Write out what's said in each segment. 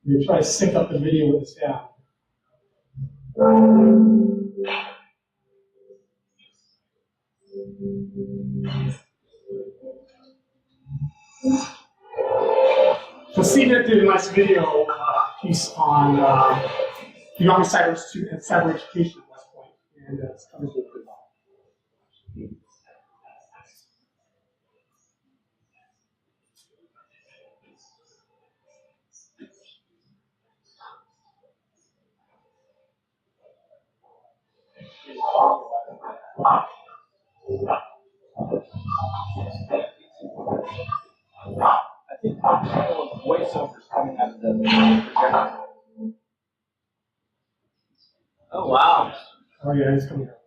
We're going to try to sync up the video with the sound. So CNET did a nice video piece on the Army Cyber Institute and cyber education at West Point, and it's covers it pretty well. I think voiceovers coming out of the projector. Oh wow! Oh yeah, it's coming out.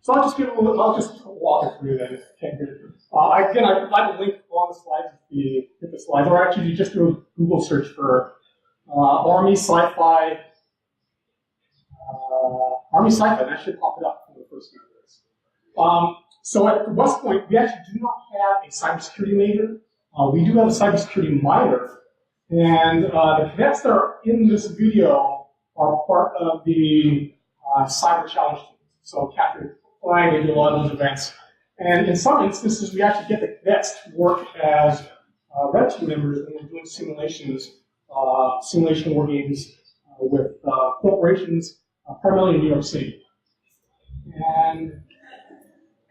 So I'll just give a little. I'll just walk it through that if you can't get it. Again, I provide a link on the slides if you hit the slides, or actually you just do a Google search for Army Sci-Fi. Army Sci-Fi, that should pop it up for the first few years. So at West Point, we actually do not have a cybersecurity major. We do have a cybersecurity minor, and the cadets that are in this video are part of the cyber challenge team. So capture flying, they do a lot of those events. And in some instances, we actually get the cadets to work as red team members when we're doing simulations, simulation war games with corporations, primarily in New York City. And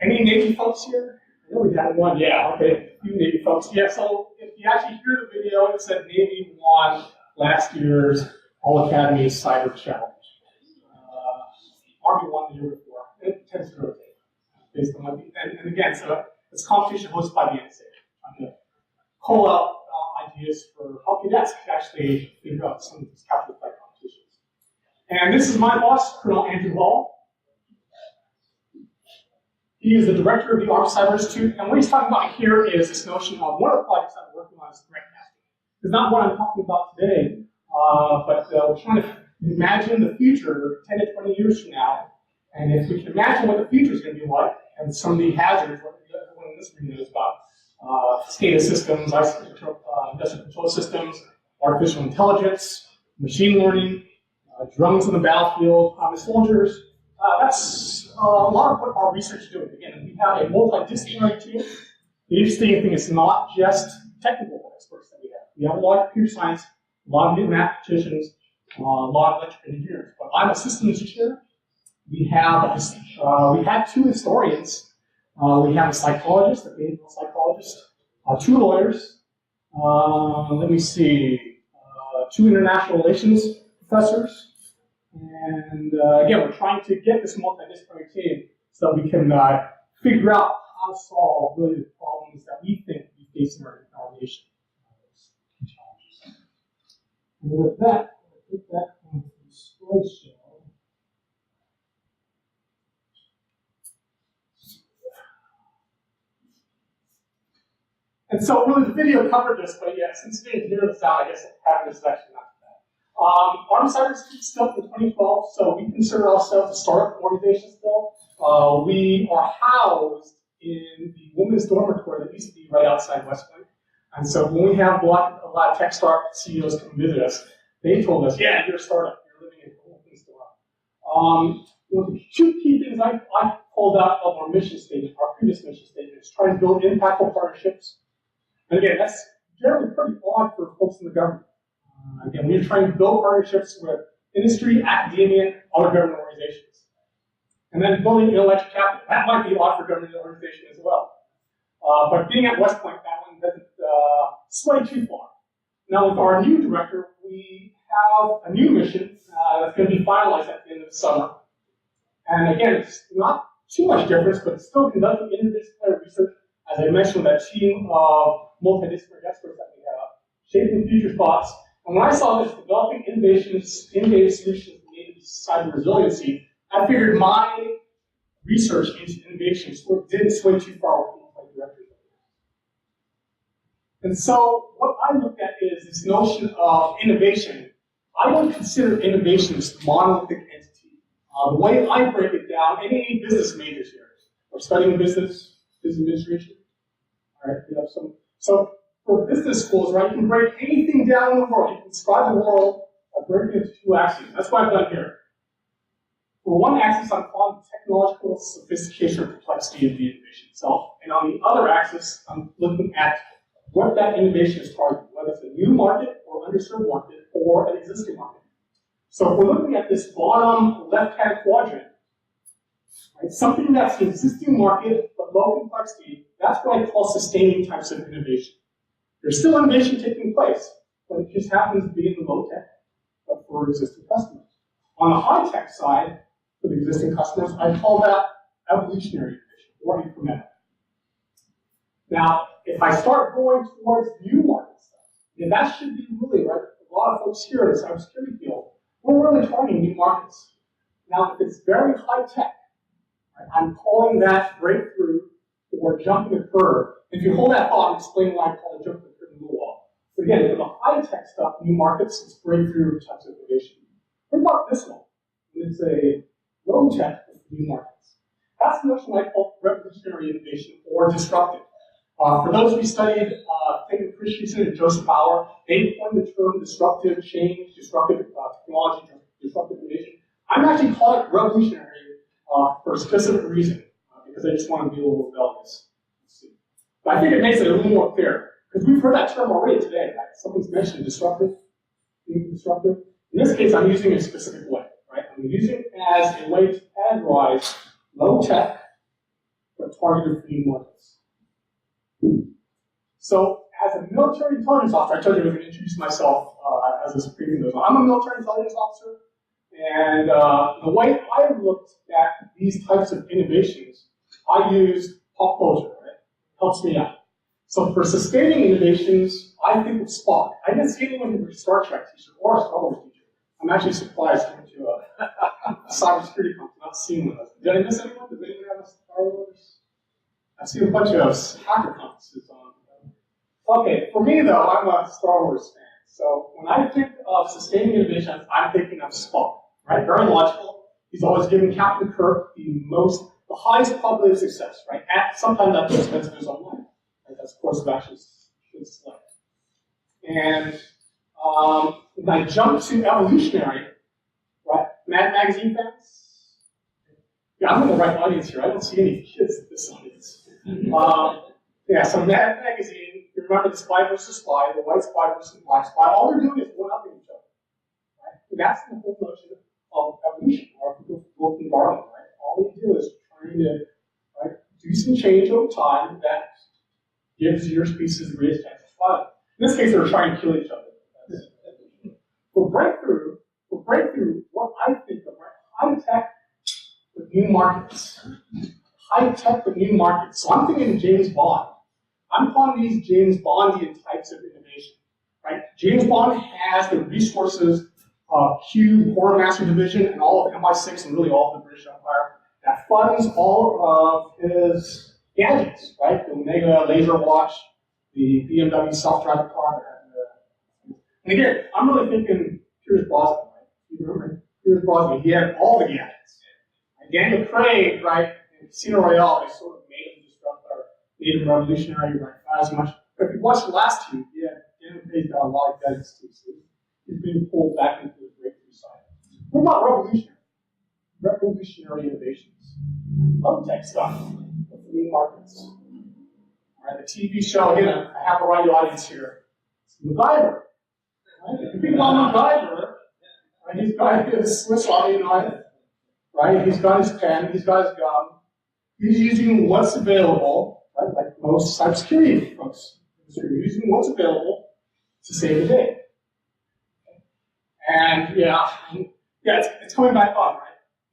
any Navy folks here? I know we had one. Yeah, okay. A few Navy folks. Yeah, so if you actually hear the video, it said Navy won last year's All Academy Cyber Challenge. Army won the year before. It tends to rotate based on what the, and again, so it's competition hosted by the NSA. Trying to call out ideas for how cadets can actually figure out some of these capture flight competitions. And this is my boss, Colonel Andrew Hall. He is the director of the Armed Cyber Institute, and what he's talking about here is this notion of one of the projects I'm working on is threat casting. It's not what I'm talking about today, but we're trying to imagine the future 10 to 20 years from now, and if we can imagine what the future is going to be like, and some of the hazards, what everyone in this room knows about, SCADA systems, industrial control systems, artificial intelligence, machine learning, drones on the battlefield, soldiers, that's a lot of what our research is doing. Again, we have a multidisciplinary team. The interesting thing is not just technical experts that we have. We have a lot of computer science, a lot of mathematicians, a lot of electrical engineers. But I'm a systems engineer. We have we had two historians. We have a psychologist, a behavioral psychologist, two lawyers. Let me see, two international relations professors. And again, we're trying to get this multidisciplinary team so that we can figure out how to solve really the problems that we think we face in our nation. And with that, I'll put that on the slideshow. And so really the video covered this, but yeah, since we didn't hear this out, I guess having this is actually not too bad. Army Cyber Institute still in 2012, so we consider ourselves a startup organization still. We are housed in the women's dormitory that used to be right outside West Point. And so when we have a lot of tech startup CEOs come visit us, they told us, yeah, you're a startup, you're living in a whole thing startup. One of the two key things I pulled out of our mission statement, our previous mission statement, is trying to build impactful partnerships. And again, that's generally pretty odd for folks in the government. Again, we're trying to build partnerships with industry, academia, other government organizations. And then building intellectual capital. That might be odd for government organization as well. But being at West Point, that one doesn't sway too far. Now, with our new director, we have a new mission that's going to be finalized at the end of the summer. And again, it's not too much difference, but it's still conducting interdisciplinary research, as I mentioned, with that team of multidisciplinary experts that we have, shaping future thoughts. And when I saw this, developing innovations, innovative solutions related to cyber resiliency, I figured my research into innovation didn't sway too far with my directors. And so what I looked at is this notion of innovation. I don't consider innovation this monolithic entity. The way I break it down, any business majors here are studying business administration. All right, we have some. So for business schools, right, you can break anything down in the world. You can describe the world I break it into two axes. That's what I've done here. For one axis, I'm calling the technological sophistication or complexity of the innovation itself. And on the other axis, I'm looking at what that innovation is targeting, whether it's a new market or underserved market or an existing market. So if we're looking at this bottom left-hand quadrant, right, something that's an existing market but low complexity, that's what I call sustaining types of innovation. There's still innovation taking place, but it just happens to be in the low tech, but for existing customers. On the high tech side, for the existing customers, I call that evolutionary innovation, or incremental. Now, if I start going towards new market stuff, then that should be really, right, a lot of folks here in the cybersecurity field, we're really targeting new markets. Now, if it's very high tech, right, I'm calling that breakthrough or jumping the curve. If you hold that thought, I'll explain why I call it jumping the curve in a little while. But again, for the high tech stuff, new markets, it's breakthrough types of innovation. What about this one? It's a low tech with new markets. That's the notion I call revolutionary innovation or disruptive. For those who studied Clayton Christensen and Joseph Bauer, they coined the term disruptive change, disruptive technology, disruptive innovation. I'm actually calling it revolutionary for a specific reason, because I just want to be a little rebellious. But I think it makes it a little more clear, because we've heard that term already today, right? Someone's mentioned disruptive, being disruptive. In this case, I'm using it a specific way, right? I'm using it as a way to categorize low tech, but targeted for new markets. So, as a military intelligence officer, I told you I was going to introduce myself as this briefing goes on. I'm a military intelligence officer, and the way I looked at these types of innovations, I used pop culture, right? Helps me out. So for sustaining innovations, I think of Spock. I didn't see anyone with a Star Trek t-shirt or a Star Wars t-shirt. I'm actually surprised to a cybersecurity company not seeing one of those. Did I miss anyone? Did anyone have a Star Wars? I've seen a bunch of hacker conferences on. Okay, for me though, I'm a Star Wars fan. So when I think of sustaining innovation, I'm thinking of Spock, right? Very logical. He's always giving Captain Kirk the highest probability of success, right? Sometimes at the expense of his own life. Right? That's the course of action should select. And when I jump to evolutionary, right? Mad Magazine fans? Yeah, I'm in the right audience here. I don't see any kids in this audience. Yeah, so Mad Magazine, you remember the spy versus spy, the white spy versus the black spy, all they're doing is one-upping each other. Right? And that's the whole notion of evolution, or Wolf and Darwin, right? All you do is trying to, right, do some change over time that gives your species the greatest chance of survival. In this case, they were trying to kill each other. For breakthrough, what I think of, right, high-tech with new markets. High-tech with new markets. So I'm thinking James Bond. I'm calling these James Bondian types of innovation. Right? James Bond has the resources of Q, Quartermaster Division, and all of MI6 and really all of the British Empire that funds all of his gadgets, right? The Omega laser watch, the BMW self-driving car. And again, I'm really thinking Pierce Brosnan, right? You remember Pierce Brosnan? He had all the gadgets. And Daniel Craig, right? In Casino Royale, they sort of made him disrupt or made him revolutionary, right? Not as much. But if you watch the last two, yeah, Daniel Craig's got a lot of gadgets too. So he's being pulled back into the breakthrough side. What about revolutionary? Revolutionary innovations. Low tech stuff. New markets. All right, the TV show, again, I have a right audience here. It's MacGyver. Right? If you think about MacGyver, right, he's got his Swiss Army knife, right? He's got his pen, he's got his gum. He's using what's available, right? Like most cybersecurity folks. So you're using what's available to save the day. And it's coming back on, right?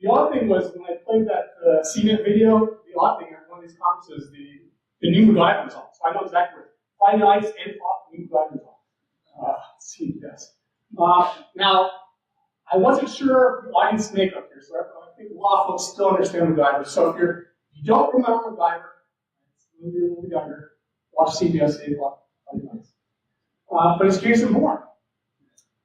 The odd thing was when I played that CNET video, the odd thing at one of these conferences, the new MacGyver was on. So I know exactly where. Friday nights, 8 o'clock, the new MacGyver was on. CBS. Now, I wasn't sure the audience makeup here, so I think a lot of folks still understand MacGyver. So if you don't remember MacGyver, maybe a little younger, watch CBS 8 o'clock Friday nights. But it's Jason Bourne.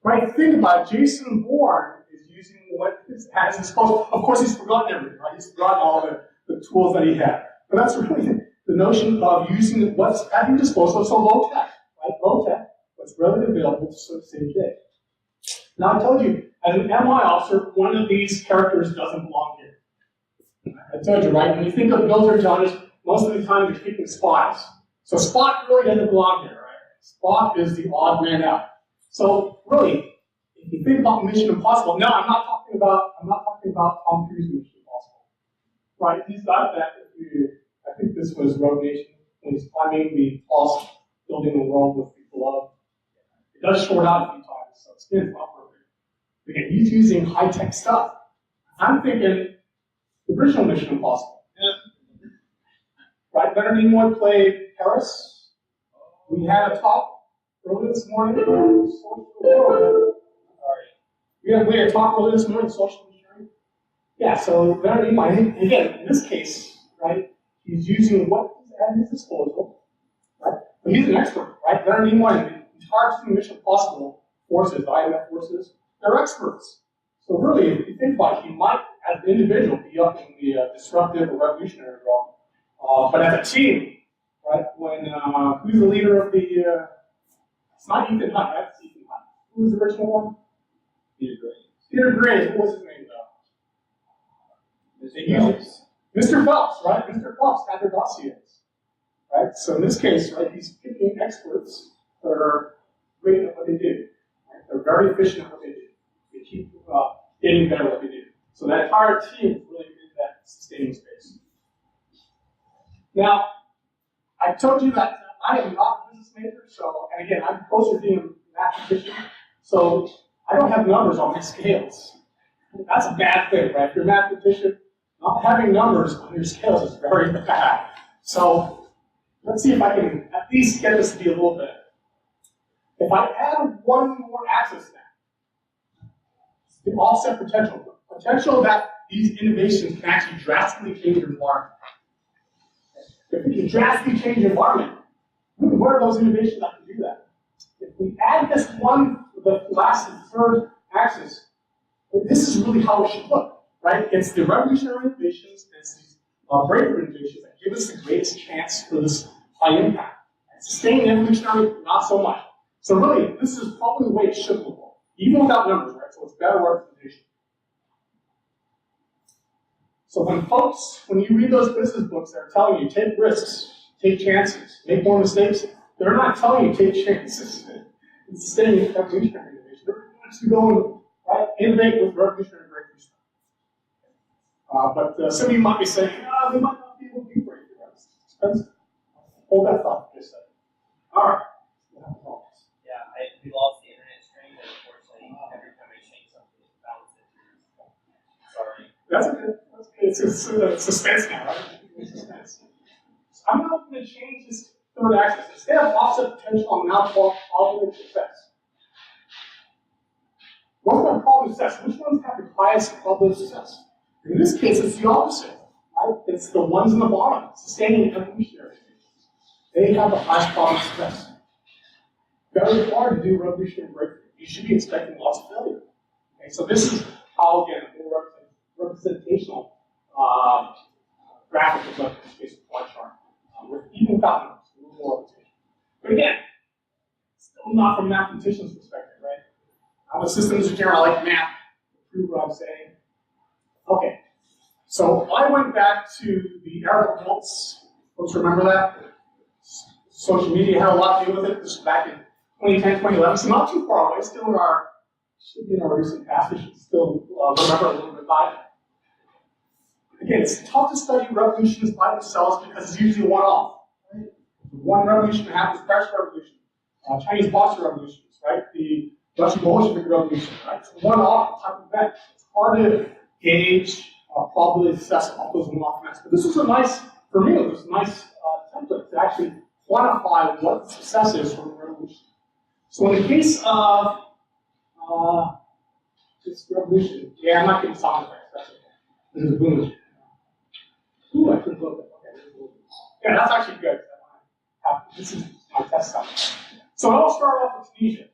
Right? Think about it. Jason Bourne is using what has disposal. Of course, he's forgotten everything, right? He's forgotten all the tools that he had. But that's really the notion of using what's at your disposal. So low tech, right? Low tech, what's readily available to sort of save the day. Now I told you, as an MI officer, one of these characters doesn't belong here. I told you, right? When you think of military intelligence, most of the time you're keeping spies. So Spock really doesn't belong here, right? Spock is the odd man out. So really, if you think about Mission Impossible, no, I'm not talking about Tom Cruise Mission Impossible. Right? He's got that. I think this was Rogue Nation when he's climbing the tallest building in the world with the glove. It does short out a few times, so it's not perfect. Again, he's using high-tech stuff. I'm thinking the original Mission Impossible. Yeah. Right? Leonard Nimoy played Paris. We had a talk earlier this morning. We had a talk earlier this morning, social engineering. Yeah, so Leonard Nimoy, again, in this case, right, he's using what is at his disposal, right? But he's an expert, right? Leonard Nimoy and the entire team Mission Impossible forces, the IMF forces, they're experts. So really, if you think about it, he might, as an individual, be up in the disruptive or revolutionary role. But as a team, right, when, who's the leader of the, it's not Ethan Hunt, right? It's Ethan Hunt. Who was the original one? Peter Gray. Peter Gray, what was his name though? Mr. Phelps. Mr. Phelps, right? Mr. Phelps had their dossiers, right? So in this case, right, he's picking experts that are great at what they do. Right? They're very efficient at what they do. They keep getting better at what they do. So that entire team is really in that sustaining space. Now, I told you that I am not a business major, so, and again, I'm closer to being a mathematician, so I don't have numbers on my scales. That's a bad thing, right? If you're a mathematician, not having numbers on your scales is very bad. So let's see if I can at least get this to be a little bit. If I add one more axis now, the offset potential that these innovations can actually drastically change your environment. If we can drastically change your environment, where are those innovations that can do that? If we add this one, the last and third axis, this is really how it should look, right? It's the revolutionary innovations, and it's these breakthrough innovations that give us the greatest chance for this high impact. Sustained evolutionary, not so much. So really, this is probably the way it should look, even without numbers, right? So it's better representation. So when you read those business books that are telling you, take risks, take chances, make more mistakes, they're not telling you take chances. It's sustained evolutionary innovation. They're actually going, right, innovate with revolutionary breakthrough stuff. But some of you might be saying, we might not be able to do breakthrough. It's expensive. Hold that thought for just a second. All right. Yeah, we lost the internet stream, and unfortunately, every time I change something, it bounces. Sorry. That's okay. That's okay. It's suspense now, right? It's suspense. So I'm not going to change this third axis. Instead of offset potential, I'm now calling probability of success. What's my probability of success? Which ones have the highest probability of success? In this case, it's the opposite, right? It's the ones in the bottom, sustaining evolutionary. They have the highest probability of success. Very hard to do revolutionary breakthrough. You should be expecting lots of failure. Okay, so this is how, again, more representational graphic is like in this case, a pie chart. With even without numbers, a little more representation. But again, still not from a mathematician's perspective, right? I'm a systems engineer, I like math to prove what I'm saying. Okay, so I went back to the era of notes. Folks remember that? Social media had a lot to do with it. This was back in 2010, 2011, so not too far away. Still should be in our recent past. We should still remember a little bit about it. Again, it's tough to study revolutions by themselves because it's usually one-off. Right? One revolution happens, French Revolution, Chinese Boxer revolutions, right? The Russian Bolshevik Revolution, right? It's a one-off type of event. It's hard to gauge probability of success off those one-off events. But this was a nice, for me, it was a nice template to actually quantify what the success is from a revolution. So in the case of this revolution, yeah, I'm not getting sound effects, that's okay. This is boom. Ooh, I could look at it. Okay, yeah, that's actually good. This is my test stuff. So I'll start off with Tunisia. In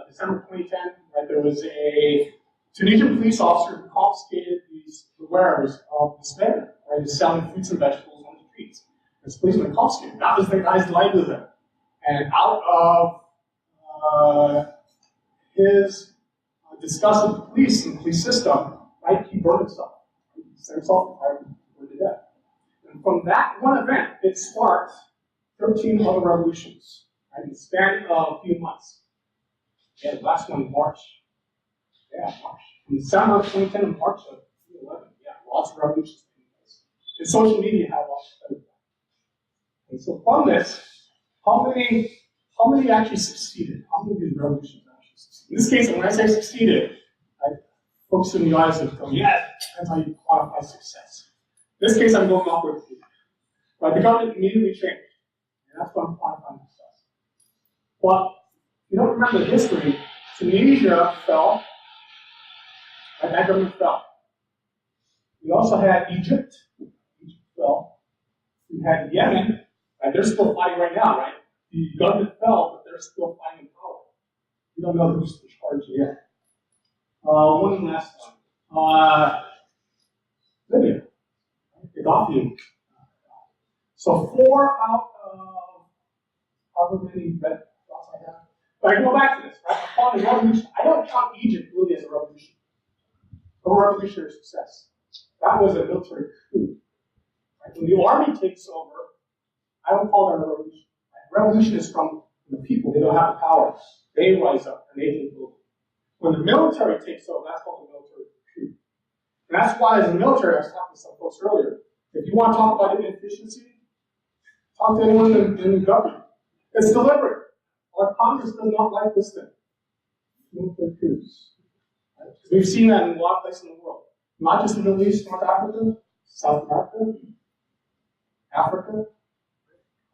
December 2010, right, there was a Tunisian police officer who confiscated the wares of this man, right, who's selling fruits and vegetables on the streets. This policeman confiscated. That was the guy's livelihood. And out of his discuss with the police and the police system, right, he burned himself. He set himself on fire and burned to death. And from that one event, it sparked 13 other revolutions, right, in the span of a few months. Yeah, the last one in March. Yeah, March. In December of 2010 and March of 2011. Yeah, lots of revolutions taking place. And social media had a lot to do with that. And so from this, how many actually succeeded? How many of these revolutions actually succeeded? In this case, when I say succeeded, folks in the audience have told me, yeah, that's how you quantify success. In this case, I'm going off with you. Right, the government immediately changed. And that's what I'm quantifying success. But if you don't remember the history, Tunisia fell. Right, that government fell. We also had Egypt. Egypt fell. We had Yemen. Right, they're still fighting right now, right? The government fell, but they're still fighting in power. We don't know who's in charge yet. One last one. Libya. Gaddafi. So 4 out of however many red dots I have. But I can go back to this, right? Upon the revolution, I don't count Egypt really as a revolution. A revolutionary success. That was a military coup. Right? When the army takes over, I don't call that a revolution. Right? Revolution is from the people. They don't have the power. They rise up and they take over. When the military takes over, that's called a military coup. And that's why, as a military, I was talking to some folks earlier. If you want to talk about inefficiency, talk to anyone in the government. It's deliberate. Our Congress does not like this thing. Military coups. Right? We've seen that in a lot of places in the world. Not just in the Middle East, North Africa, South America, Africa.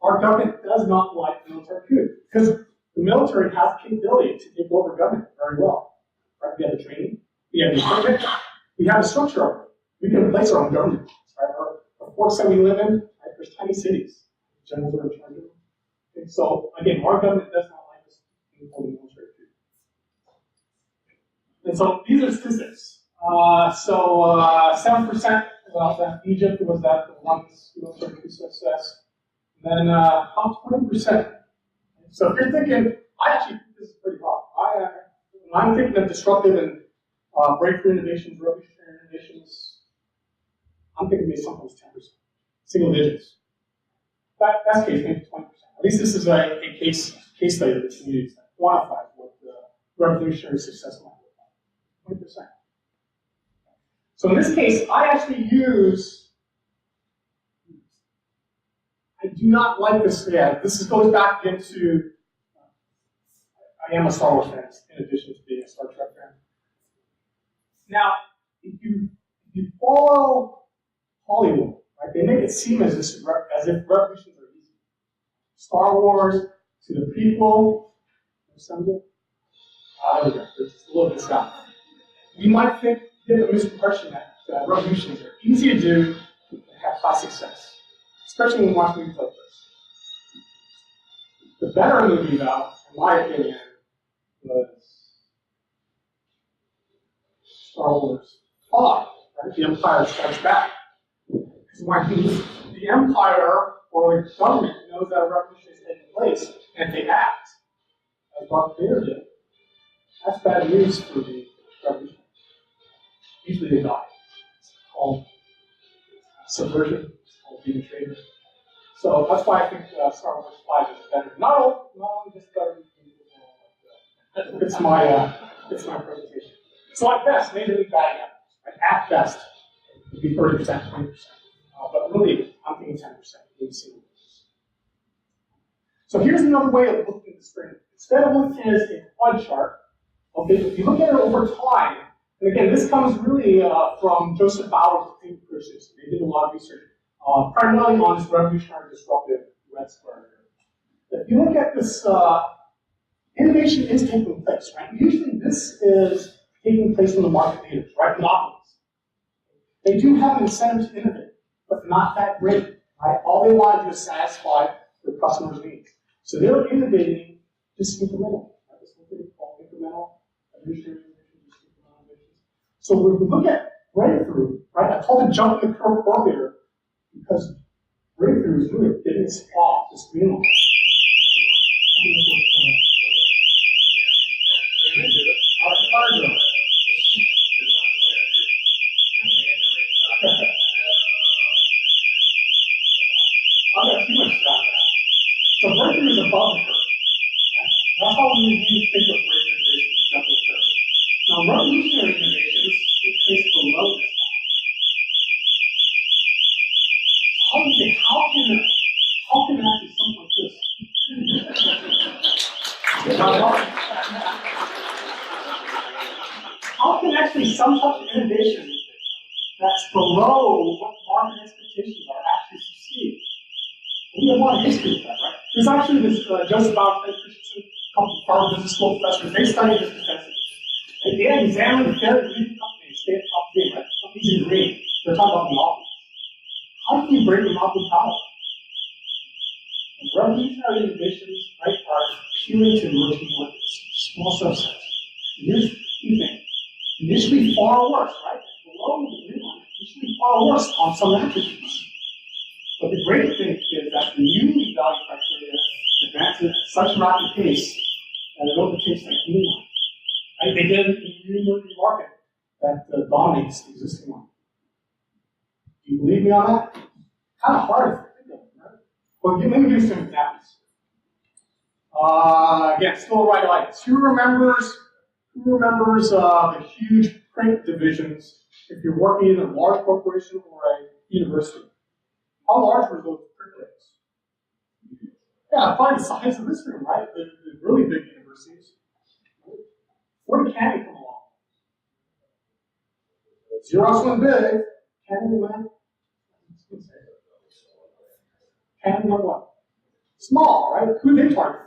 Our government does not like military coups because the military has the capability to take over government very well. Right? We have the training, we have the equipment, we have the structure of it. We can replace our own government. Right? Our forts that we live in, right? There's tiny cities. Generals are in charge of them. Okay, so again, our government does not like this thing called the military coup. And so these are statistics. 7%, well, that Egypt was that the one military coup success. And then about 20%. So if you're thinking, I actually think this is pretty hard. When I'm thinking of disruptive and breakthrough innovations, revolutionary innovations, I'm thinking maybe sometimes 10%, single digits. That's case, maybe 20%. At least this is a case study that the community quantifies what the revolutionary success might look like. 20%. So in this case, I actually use, I do not like this. Yeah, goes back into, I am a Star Wars fan in addition to being a Star Trek fan. Now, if you follow Hollywood, right, they make it seem as if revolutions are easy. Star Wars to the prequel, there we go. There's just a little bit of stuff. You might get a misimpression that revolutions are easy to do and have high success, especially when you watch movies like this. The better movie, though, in my opinion, was Star Wars 5, right? The Empire Strikes Back. Because when the Empire or the government knows that a revolution is taking place, and if they act, as Darth Vader did, that's bad news for the revolution. Usually they die. It's called subversion, it's called being a traitor. So that's why I think Star Wars 5 is better. Not only just better, it's my presentation. So at best, maybe we batting average. Right? At best, it would be 30%, 20%. But really, I'm thinking 10%. Maybe single digits. So here's another way of looking at the string. Instead of looking at it as a quad chart, okay, if you look at it over time, and again, this comes really from Joseph Bauer's papers. They did a lot of research, primarily on this revolutionary disruptive red square. If you look at this, innovation is taking place, right? Usually this is taking place in the market leaders, right? Monopolies. They do have an incentive to innovate, but not that great, right? All they want to do is satisfy their customers' needs. So they're innovating just incremental, right? This is what they call incremental evolutionary innovation, just incremental innovations. So when we look at breakthrough, right? I called it jumping the curve earlier because breakthrough is really getting us off this green line. think of great innovations jumping curve. Now, revolutionary innovations take place below this line. How can actually something like this? How can actually some type of innovation that's below what market expectations are actually succeed? We have a lot of history with that, right? There's actually this Joseph Bauer, Christensen, a couple of Harvard Business School professors, they studied this extensively. And they examined the fairly leading companies, stay at top game, right? Companies in green. They're talking about monopolies. How do you break monopoly power? Revolutionary innovations, right, are appealing to emerging markets, small subsets. And here's the key thing. Initially far worse, right? Below the green line, initially far worse on some attributes. But the great thing is that the newly valued criteria advances at such rapid pace that it overtakes that green line. Right? They get a new emerging market that dominates the existing one. Do you believe me on that? Kind of hard to think of, right? Well, let me give you some examples. Again, still the right audience. Who remembers the huge print divisions if you're working in a large corporation or a university? How large were those print rooms? Yeah, probably the size of this room, right? The really big universities. Where did Canon come along? Xerox went big. Canon went. Canon went what? Small, right? Who did they target?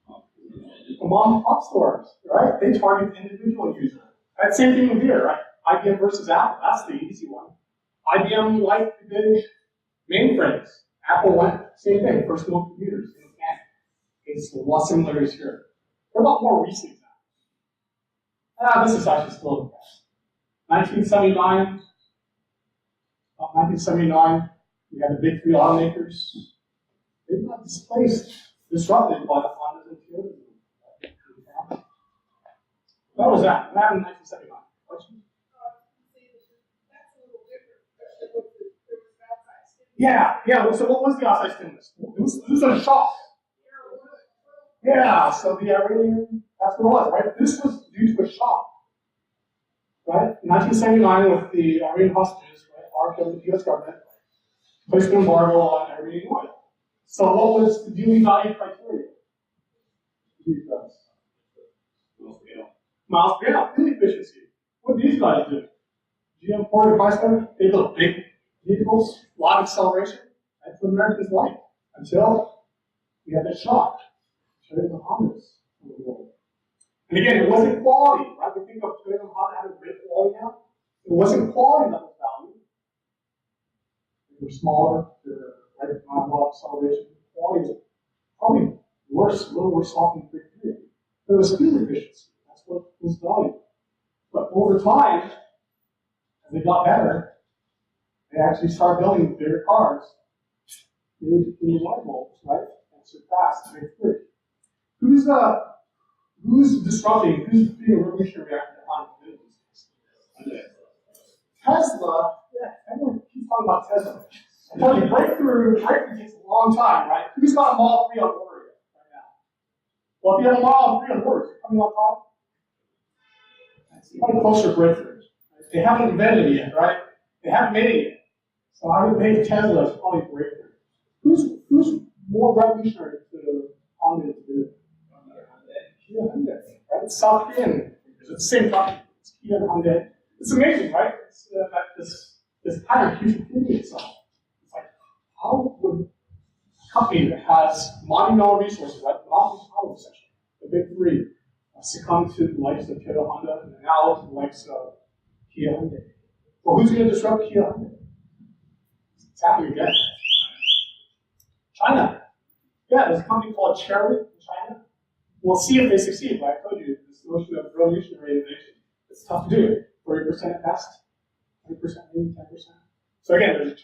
The mom and pop stores, right? They target the individual user. That same thing with here, right? IBM versus Apple. That's the easy one. IBM liked the big mainframes. Apple went, same thing, personal computers. It's a lot of similarities here. What about more recent examples? This is actually still the best. 1979, we had the big three automakers. They got disrupted by the Hondas and Toyotas. What was that? What happened in 1979? Question? Yeah. So what was the outside stimulus? This was a shock. Yeah. So the Iranian, that's what it was, right? This was due to a shock, right? In 1979, with the Iranian hostages, right? The U.S. government placed an embargo on Iranian oil. So what was the duly valued criteria? Miles per gallon, fuel efficiency. What did these guys do? GM, Ford, and Chrysler, they built big vehicles, a lot of acceleration. That's what Americans like. Until we had that shock. Toyota and Hondas in the world. And again, it wasn't quality, right? We think of Toyota and Honda having great quality now. It wasn't quality that was valued. They were smaller, they were right, not a lot of acceleration. Quality was probably worse, a little worse off in the big period. There was fuel efficiency. That's what was valued. But over time, as they got better, they actually started building bigger cars. They light bulbs, right? And surpassed the big three. Who's disrupting? Who's being a revolutionary reactor on business? Tesla. Yeah, everyone keeps talking about Tesla. I'm telling you, breakthrough takes a long time, right? Who's got a Model 3 on order right now? Well, if you have a Model 3 on order, is it coming on top? It's probably closer to breakthrough. They haven't invented it yet, right? They haven't made it yet. So I would think Tesla is probably breakthrough. Who's more revolutionary to Honda to do? Kia Hyundai, right? It's South Korean. It's the same company. It's Kia Hyundai. It's amazing, right? It's that this pattern keeps repeating itself. It's like, how would a company that has monumental resources, right? Monopoly power, essentially, the big three, succumb to the likes of Toyota, Honda, and now the likes of Kia Hyundai? Well, who's going to disrupt Kia Hyundai? It's happening again. China. Yeah, there's a company called Cherry in China. We'll see if they succeed, but I told you, this notion of revolutionary innovation, it's tough to do. 30% at best, 20%, maybe 10%. So again, there's a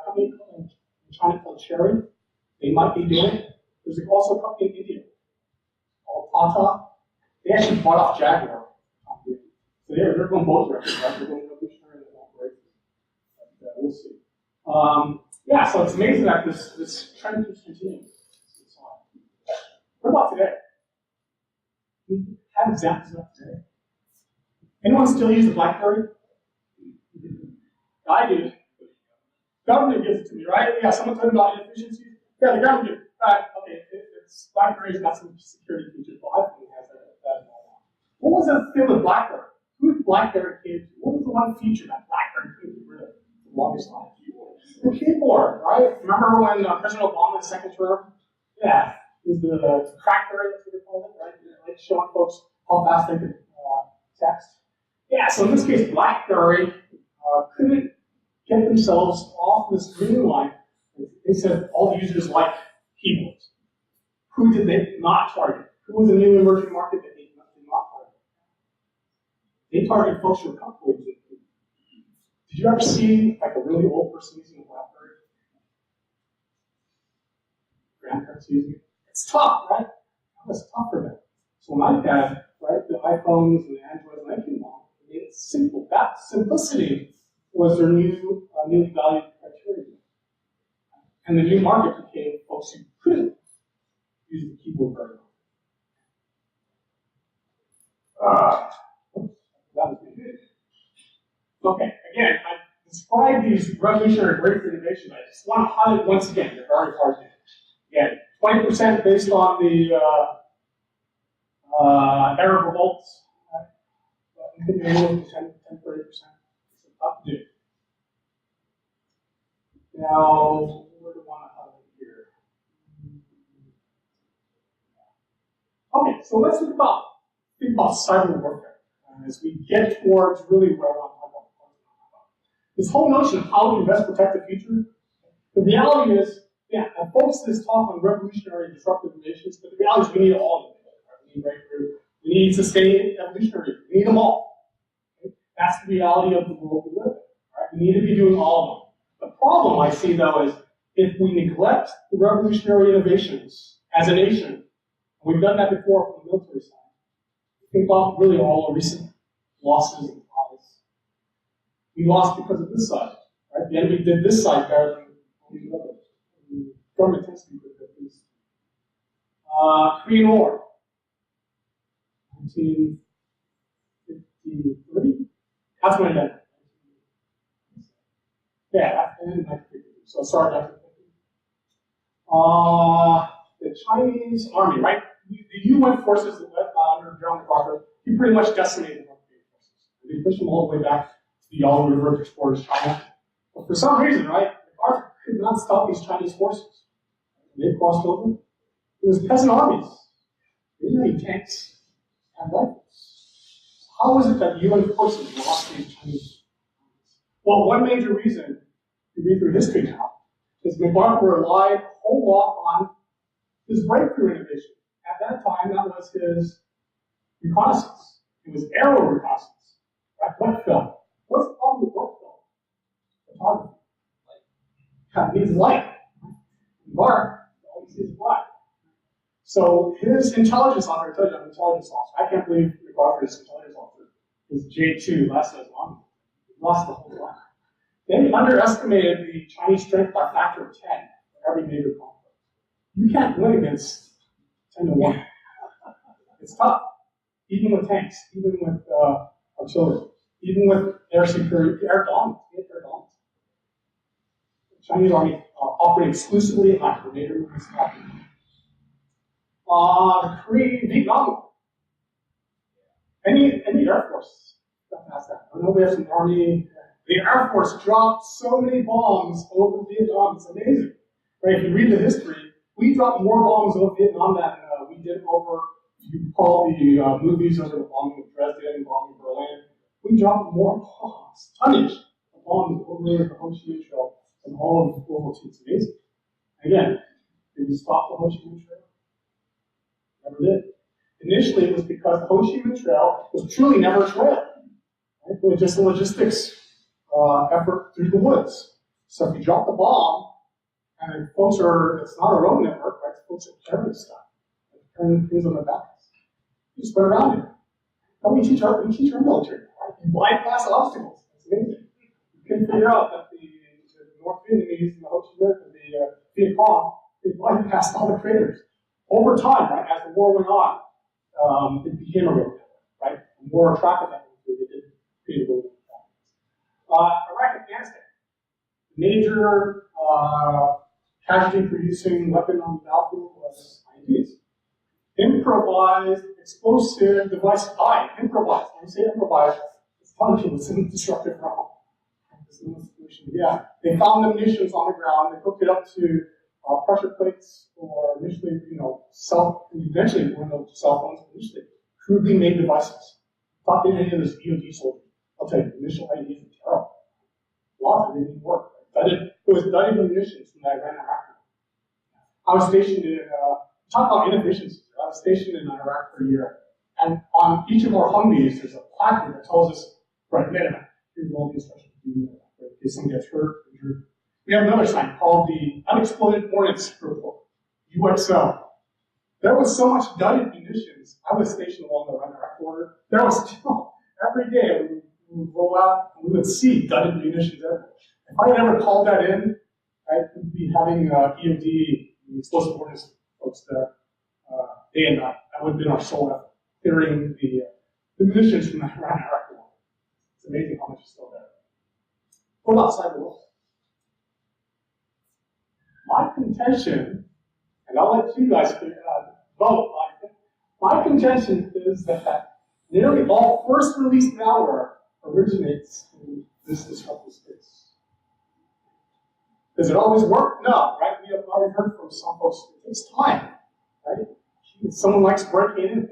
company in China called Cherry. They might be doing it. There's also a company in India called Tata. They actually bought off Jaguar. So they're going both directions, right? They're going revolutionary and breakthrough. We'll see. Yeah, so it's amazing that this trend keeps continuing. What about today? We have examples of that today. Anyone still use the BlackBerry? I do. Government gives it to me, right? Yeah, someone told me about inefficiencies. Yeah, the government gives it. Okay, it's BlackBerry's got some security features, but iPhone has that. What was the thing with BlackBerry? Who did BlackBerry came to? What was the one feature that BlackBerry couldn't get rid of? The longest time. The keyboard, right? Remember when President Obama's second term? Yeah, is the crackberry, that's what they called it, right? Like showing folks how fast they could text. Yeah, so in this case, BlackBerry couldn't get themselves off this green line. They said all users like keyboards. Who did they not target? Who was a new emerging market that they did not target? They targeted folks who were comfortable using keyboards. Did you ever see like a really old person using a BlackBerry? Grandparents using it? It's tough, right? That was tough for them. So when I had, right, the iPhones and the Androids, when I came along, they made it simple. That simplicity was their newly valued criteria. And the new market became folks who couldn't use the keyboard very well. That was me. Okay, again, I described these revolutionary breakthrough innovations. I just want to highlight once again, they're very hard to do. Again, 20% based on the Arab revolts. Right? But anywhere from 10, 30%. It's tough to do. Now, where do I want to highlight here? Okay, so let's think about cyber warfare as we get towards really where I want to talk about. This whole notion of how we best protect the future, the reality is, yeah, I focus this talk on revolutionary disruptive innovations, but the reality is we need all of them. Right? We need breakthrough, we need sustained evolutionary, we need them all. Okay? That's the reality of the world we live in. Right? We need to be doing all of them. The problem I see, though, is if we neglect the revolutionary innovations as a nation, and we've done that before from the military side, think about really all the recent losses and ties. We lost because of this side. Right? The enemy did this side better than the other. The government tends to be good at this. Korean War. 1953? That's when it ended. Yeah, that's when it ended in 1953. So sorry, 1950. The Chinese army, right? The UN forces that led under General MacArthur, he pretty much decimated the North Korean forces. They pushed them all the way back to the Yellow River to explore China. But for some reason, right, MacArthur could not stop these Chinese forces. They crossed over. It was peasant armies. They didn't have any tanks and rifles. How is it that UN forces lost these Chinese armies? Well, one major reason, you read through history now, is MacArthur relied a whole lot on his breakthrough innovation. At that time, that was his reconnaissance. It was aerial reconnaissance. Right? What film? What's the problem with what film? Photography. It needs light. Dark. All you see is black. So his intelligence officer, I told you I'm an intelligence officer. I can't believe MacArthur's intelligence officer is J2, lasted as long. He lost the whole lot. They underestimated the Chinese strength by a factor of 10 for every major conflict. You can't win against 10 to 1. It's tough. Even with tanks, even with artillery, even with air superiority, air dominance. The Chinese army operated exclusively at night. The NATO was happening. The Korean Vietnam War. Any Air Force? Ask that. I know we have some army. The Air Force dropped so many bombs over Vietnam. It's amazing. Right? If you read the history, we dropped more bombs over Vietnam than we did over, if you recall the movies over the bombing of Dresden, bombing of Berlin. We dropped more bombs, tonnage of bombs over the Ho Chi Minh Trail than all of World War II. It's amazing. Again, did we stop the Ho Chi Minh Trail? Never did. Initially, it was because the Ho Chi Minh Trail was truly never a trail. Right? It was just a logistics effort through the woods. So if you drop the bomb, and folks it's not a road network, right? Folks are carrying stuff, carrying things on their backs. You just put it around here. How we teach our military, right? You bypass obstacles. It's amazing. You can figure out that the North Vietnamese and the Ho Chi Minh and the Viet Cong, they bypassed all the craters. Over time, right, as the war went on, it became a real network, right? The more traffic that went through, it did create a real network. Iraq, Afghanistan, major casualty-producing weapon on the battlefield was IEDs. Improvised explosive device. Improvised. When you say improvised, it's punishing with some disruptive realm. Yeah, they found the munitions on the ground. They hooked it up to pressure plates, or initially, eventually went up to cell phones. Initially, crudely made devices. Thought they did this EOD soldier. I'll tell you, the initial IEDs were terrible. A lot of it didn't work. It was dudded munitions from the Iran-Iraq. I was stationed in. Talk about inefficiencies. I was stationed in Iraq for a year, and on each of our Humvees, there's a placard that tells us, right, minimum. Here's all the instructions to do that. In case someone gets hurt, injured. We have another sign called the Unexploded Ordnance Report, UXO. There was so much dudded munitions. I was stationed along the Iraq border. There was still, every day we would roll out and we would see dudded munitions everywhere. If I had ever called that in, I would be having EOD, the explosive ordnance folks there, day and night. That would have been our sole effort, clearing the munitions from the Iraq border. It's amazing how much is still there. What about cyber warfare? My contention, and I'll let you guys vote, my contention is that nearly all first release malware originates in this disruptive space. Does it always work? No, right? We have already heard from some folks, it takes time, right? If someone likes breaking in,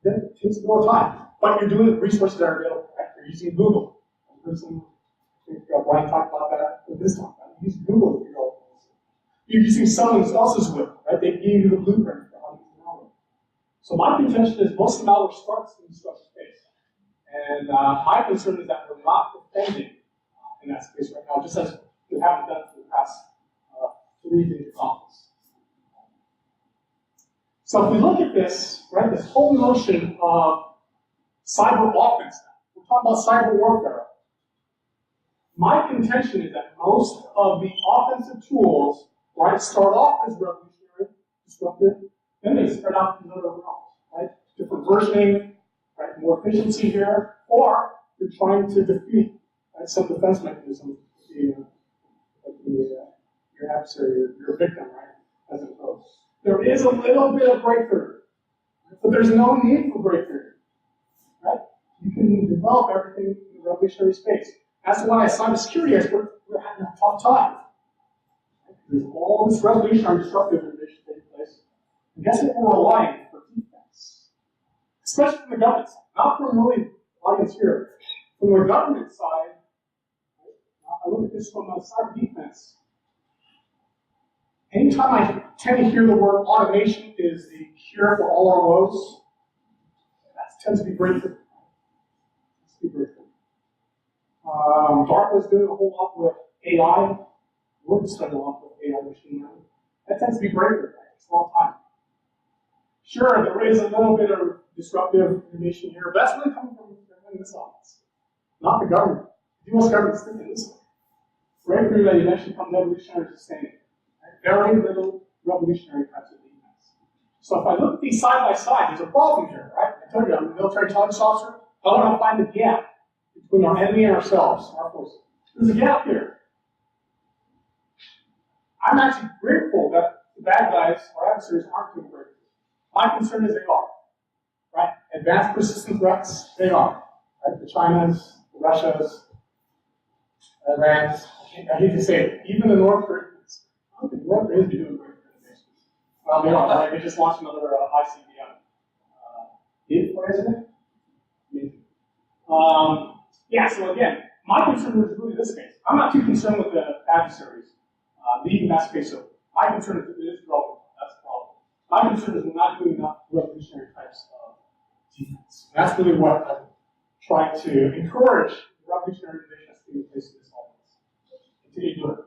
then it takes more time. But you're doing it with resources that are available, right? You're using Google. I think Brian talked about that this time. Right? Use Google if you're using someone else's whip, right? They gave you the blueprint for how to use malware. So my contention is most of the malware starts in the structured space. And my concern is that we're not defending in that space right now, just as we haven't done for the past 3 major conflicts. So if we look at this, right, this whole notion of cyber offense, we're talking about cyber warfare. My contention is that most of the offensive tools, right, start off as revolutionary, disruptive, then they spread out to these other realms, right? Different versioning, right, more efficiency here, or you're trying to defeat, right, some defense mechanism, your adversary, your victim, right, as it goes. There is a little bit of breakthrough, but there's no need for breakthrough, right? You can develop everything in the revolutionary space. That's why as cybersecurity experts, we're having a tough time. There's all this revolutionary disruptive innovation taking place. And guess what we're relying for defense? Especially from the government side, not from really audience here. From the government side, I look at this from the cyber defense. Anytime I tend to hear the word automation is the cure for all our woes, that tends to be breakthrough. DARPA is doing a whole lot with AI. We're studying a lot with AI machine learning. That tends to be breakthrough, right? It's a long time. Sure, there is a little bit of disruptive innovation here, but that's really coming from this office, not the government. The U.S. government's thinking this way. Breakthrough that eventually comes evolutionary sustaining. Right? Very little revolutionary types of defense. So if I look at these side by side, there's a problem here, right? I told you I'm a military intelligence officer. I want to find the gap between our enemy and ourselves, our forces. There's a gap here. I'm actually grateful that the bad guys, our adversaries, aren't doing breakthrough. My concern is they are. Right? Advanced persistent threats, they are. Right? The Chinas, the Russias, Irans, I hate to say it, even the North Koreans. The North Koreans be doing breakthrough innovation. Well, they are, right? They just launched another ICBM. What is it? Amazing. Yeah, so again, my concern is really this case. I'm not too concerned with the adversaries leaving that space open. My concern is it is relevant. That's the problem. My concern is we're not doing enough revolutionary types of defense. That's really what I'm trying to encourage revolutionary innovation to take place in this audience. Continue to do it.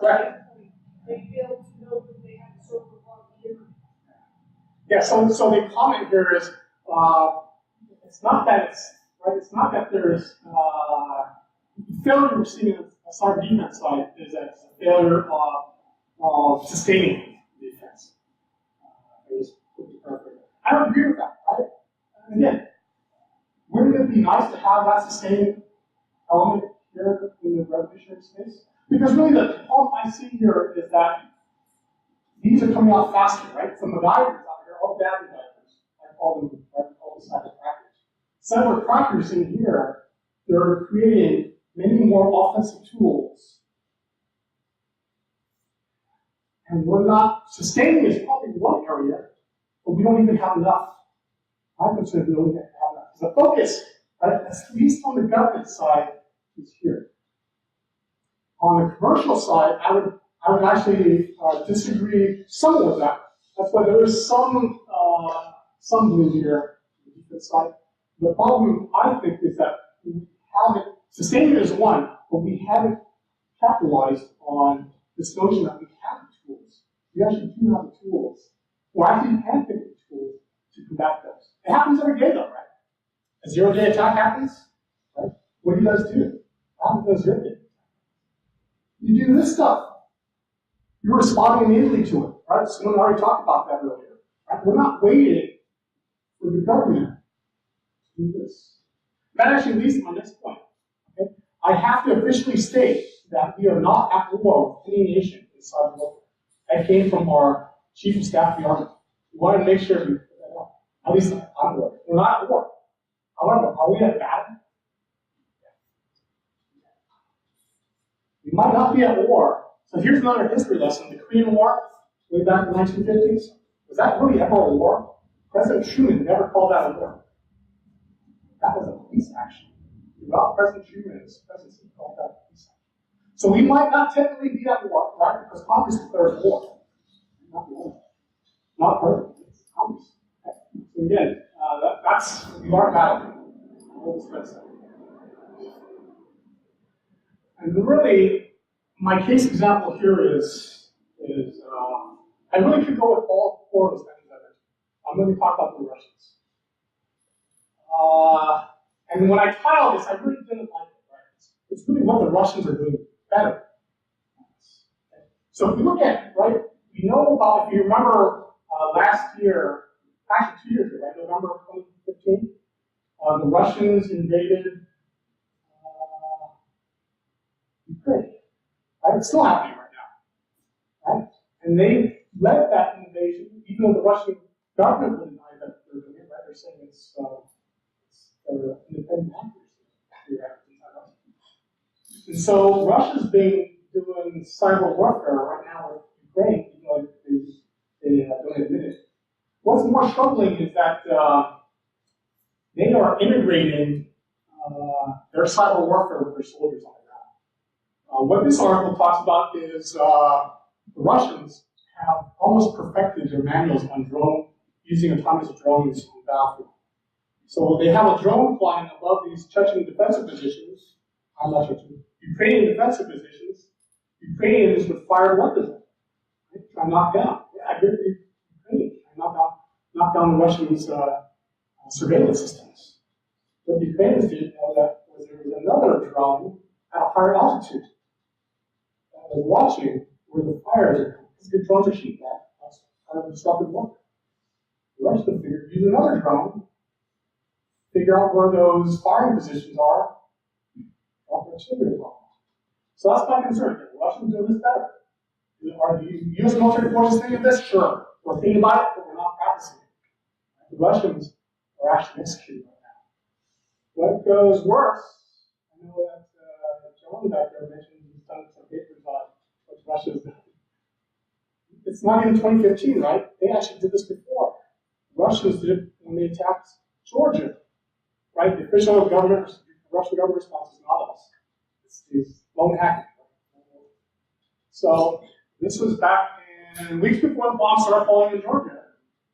Right. They failed to know that they had to serve above the internet. Yeah, so the comment here is, it's not that it's, right, it's not that there's, failure we're seeing on the cyber defense side is that it's a failure of sustaining defense. I don't agree with that, right? And again, wouldn't it be nice to have that sustaining element here in the revolutionary space? Because really the problem I see here is that these are coming out faster, right? Some MacGyvers out here, all the bad MacGyvers, I call them, I call them cyber crackers. Cyber crackers in here, they're creating many more offensive tools. And we're not, sustaining is probably one area, but we don't even have enough. I'm concerned we don't even have enough. Because the focus, right, at least on the government side, is here. On the commercial side, I would actually disagree somewhat with that. That's why there is some blue here on the defense side. The problem, I think, is that we haven't, sustaining is one, but we haven't capitalized on this notion that we have the tools. We actually do have the tools. Or actually can think of the tools to combat those. It happens every day, though, right? A zero-day attack happens, right? What do you guys do? What happens on a zero-day? You do this stuff. You're responding immediately to it, right? Someone already talked about that earlier. Right? We're not waiting for the government to do this. That actually leads to my next point. Okay? I have to officially state that we are not at war with any nation in cyber warfare. That came from our Chief of Staff of the Army. We wanted to make sure we put that up. At least I'm war. We're not at war. However, are we at battle? We might not be at war. So here's another history lesson. The Korean War, way back in the 1950s, was that really ever a war? President Truman never called that a war. That was a peace action. Throughout President Truman's presidency, he called that a peace action. So we might not technically be at war, right? Because Congress declares war. Not war. Not president, it's Congress. Okay. So again, that's we are battling. And really, my case example here is I really could go with all four of those things I mentioned. I'm going to talk about the Russians. And when I tiled this, I really didn't like it. Right? It's really what the Russians are doing better. So if we look at, right, we know about, if you remember last year, actually 2 years ago, right, November of 2015, the Russians invaded Ukraine. Right? It's still happening right now. Right? And they led that invasion, even though the Russian government would deny that they're doing it, right? They're saying it's independent actors. And so Russia's been doing cyber warfare right now with Ukraine, even though they don't admit it. What's more troubling is that they are integrating their cyber warfare with their soldiers on the ground. What this article talks about is the Russians have almost perfected their manuals on using autonomous drones on the battlefield. So they have a drone flying above these Chechen defensive positions, I'm not Chechen, Ukrainian defensive positions. Ukrainians would fire weapons, right? Try to knock down. Yeah, good for the Ukrainians. Try to knock down the Russians' surveillance systems. What the Ukrainians did was there was another drone at a higher altitude that was watching where the fires are coming. Because the drones are sheep that. That's kind of disruptive warfare. The Russians figured use another drone, figure out where those firing positions are, off their artillery bombs. So that's my concern. The Russians doing this better. Are the U.S. military forces thinking of this? Sure. We're thinking about it, but we're not practicing it. The Russians are actually executing right now. What goes worse, I know that John back there mentioned he's done some papers on what Russia's done. It's not even 2015, right? They actually did this before. The Russians did it when they attacked Georgia, right? The official government, the Russian government response is not us. It's lone hacking. So this was back in weeks before the bombs started falling in Georgia.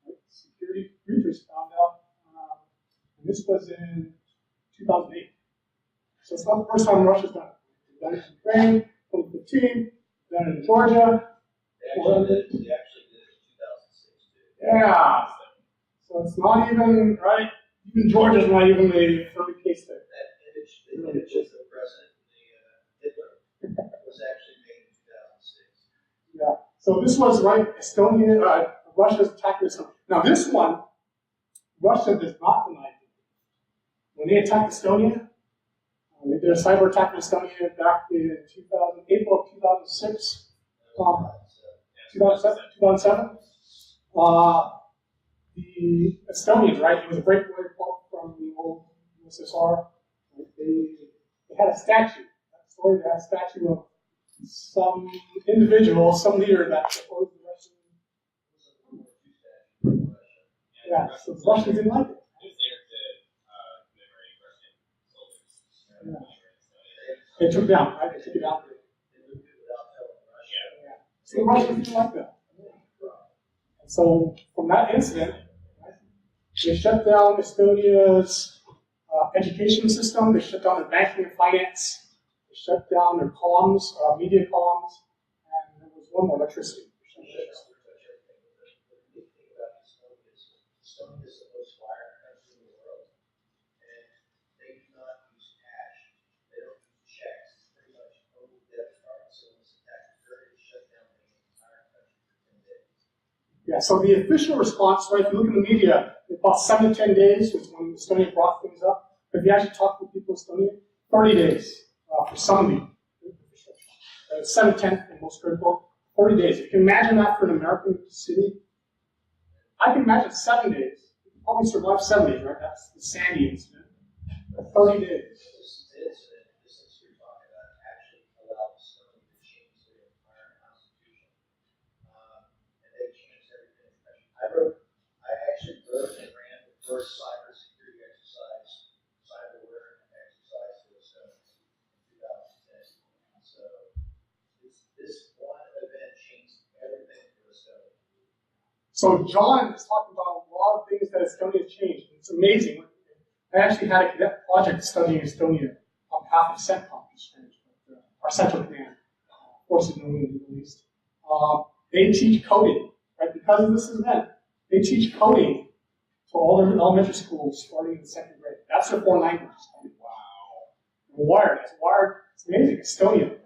Right? Security breachers found out, and this was in 2008. So it's not the first time Russia's done it. They've done it in Ukraine, 2015. then in Georgia. They actually did it in 2006 too. Yeah. So it's not even, right? Even Georgia's not even the early case there. That image, the image of the president, Hitler, was actually made in 2006. Yeah. So this was, right, Estonia, Russia's attacking Estonia. Now this one, Russia does not deny it. When they attacked Estonia, they did a cyber attack in Estonia back in April of 2006. 2007. The Estonians, right? It was a breakaway from the old USSR. They had a statue. That story, they had a statue of some individual, some leader that opposed the Russian. Yeah, so the Russians didn't like it. They took it down, right? They took it out. So the Russians didn't like that. And so from that incident, they shut down Estonia's education system, they shut down their banking and finance, they shut down their comms, media comms, and there was one more, electricity. Estonia is the most wired country in the world, and they do not use cash. They don't use checks. Pretty much only debit cards. So when this attack occurred, it shut down the entire country for 10 days. Yeah, so the official response, right, if you look in the media, about 7 to 10 days was when Estonia brought things up. But if you actually talk to people in Estonia, 30 days for some of the official. 7 to 10 in most critical, 30 days. If you can imagine that for an American city, I can imagine 7 days. You can probably survive 7 days, right? That's the Sandy incident. 30 days. This incident you're talking about actually allowed Estonia to change their entire constitution. And they changed everything. I actually wrote and ran the first cybersecurity exercise, cyber awareness exercise for Estonia in 2010. So this one event changed everything for Estonia. So John is talking about a lot of things that Estonia has changed. It's amazing. I actually had a cadet project studying Estonia on behalf of CENTCOM, our Central Command, forces in the Middle East. They teach coding, right? Because of this event, they teach coding to all their elementary schools starting in the 2nd grade. That's their 4 language. Wow. Wired. It's wired. It's amazing. Estonia.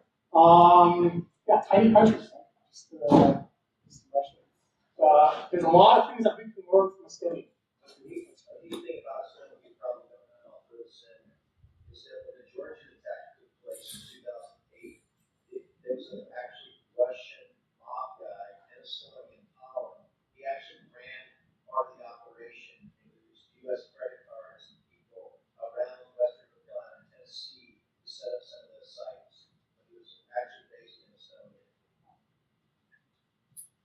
Yeah, tiny countries. Just Russia. There's a lot of things that we can learn from Estonia. The neat thing about Estonia, you probably don't know, I'll throw this in, is that when the Georgian attack took place in 2008, there was an actually Russian mob guy in Estonian power. He actually ran part of the operation and used U.S. credit cards and people around Western Carolina and Tennessee to set up some of those sites. But he was actually based in Estonia.